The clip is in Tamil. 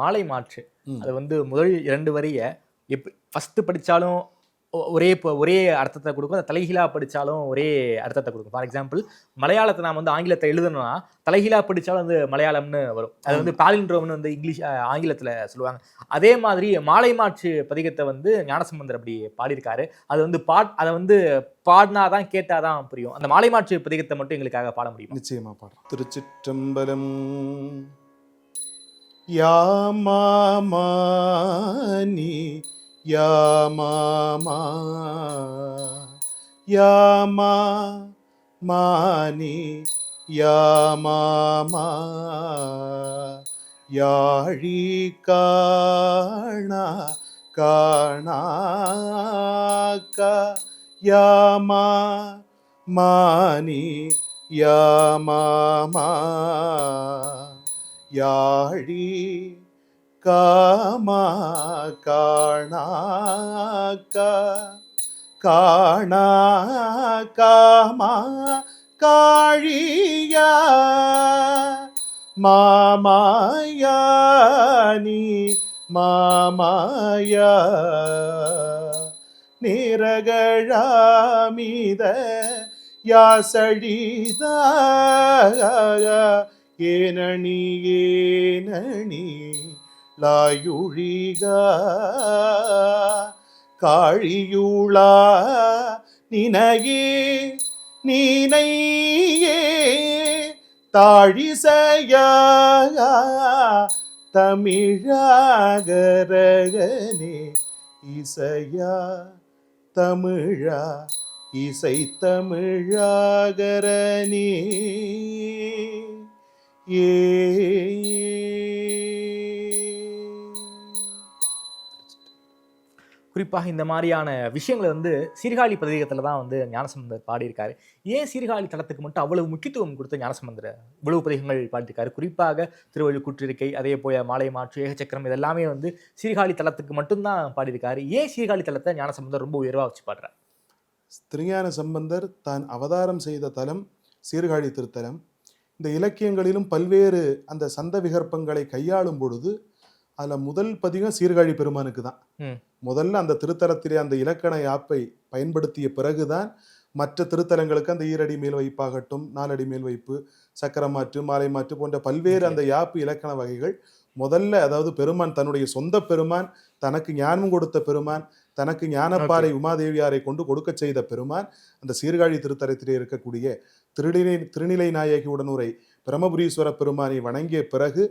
மாலை மாற்று அது வந்து முதல் 2 வரிய ஃபர்ஸ்ட் படிச்சாலும் ஒரே அர்த்தத்தை கொடுக்கும், அதை தலைகீழா படிச்சாலும் ஒரே அர்த்தத்தை கொடுக்கும். ஃபார் எக்ஸாம்பிள், மலையாளத்தை நாம வந்து ஆங்கிலத்தை எழுதணும்னா தலைகீழா படிச்சாலும் வந்து மலையாளம்னு வரும். அது வந்து பாலிண்ட்ரோம்னு வந்து இங்கிலீஷ் ஆங்கிலத்துல சொல்லுவாங்க. அதே மாதிரி மாலை மாற்று பதிகத்தை வந்து ஞானசம்பந்தர் அப்படி பாடியிருக்காரு. அது வந்து அதை வந்து பாடினாதான் கேட்டாதான் புரியும். அந்த மாலை மாற்று பதிகத்தை மட்டும் எங்களுக்காக பாட முடியும்? நிச்சயமா பாடுறோம். திருச்சிற்றம்பலம். யாமாமானி யாமாமா யாமாமானி யாமாமா யாழி காணா காணாக்கா யாமாமானி யாமாமா யாழி காமா காணாக்கா காணா காமா காழியா மாமாயானி மாமாயா நிரகழாமித யாசழிதா ஏனணி ஏனணி லாயுழிகா காழியுளா நினையே நீனையே தாழிசையா தமிழாகரகனே இசையா தமிழா இசை தமிழாகரனே ஏ. குறிப்பாக இந்த மாதிரியான விஷயங்களை வந்து சீர்காழி பதிகத்துல தான் வந்து ஞானசம்பந்தர் பாடியிருக்காரு. ஏன் சீர்காழி தலத்துக்கு மட்டும் அவ்வளவு முக்கியத்துவம் கொடுத்த ஞானசம்பந்தர் இவ்வளவு பதிகங்கள் பாடியிருக்காரு? குறிப்பாக திருவள்ளுக்கூற்றிருக்கை, அதே போல மாலை மாற்று, ஏகச்சக்கரம், இதெல்லாமே வந்து சீர்காழி தலத்துக்கு மட்டும்தான் பாடியிருக்காரு. ஏன் சீர்காழி தலத்தை ஞானசம்பந்தர் ரொம்ப உயர்வா வச்சு பாடுறார்? திருஞான சம்பந்தர் தான் அவதாரம் செய்த தலம் சீர்காழி திருத்தலம். இந்த இலக்கியங்களிலும் பல்வேறு அந்த சந்த விகற்பங்களை கையாளும் பொழுது அதில் முதல் பதிகம் சீர்காழி பெருமானுக்கு தான். முதல்ல அந்த திருத்தலத்திலே அந்த இலக்கண யாப்பை பயன்படுத்திய பிறகுதான் மற்ற திருத்தலங்களுக்கு அந்த ஈரடி மேல் வைப்பாகட்டும், 4 அடி மேல் வைப்பு, சக்கரமாற்று, மாலை மாற்று போன்ற பல்வேறு அந்த யாப்பு இலக்கண வகைகள் முதல்ல, அதாவது பெருமான் தன்னுடைய சொந்த பெருமான், தனக்கு ஞானம் கொடுத்த பெருமான், தனக்கு ஞானப்பாறை உமாதேவியாரை கொண்டு கொடுக்க செய்த பெருமான் அந்த சீர்காழி திருத்தலத்திலே இருக்கக்கூடிய திருநிலை நாயகி உடனுரை பிரம்மபுரீஸ்வர பெருமானை வணங்கிய பிறகு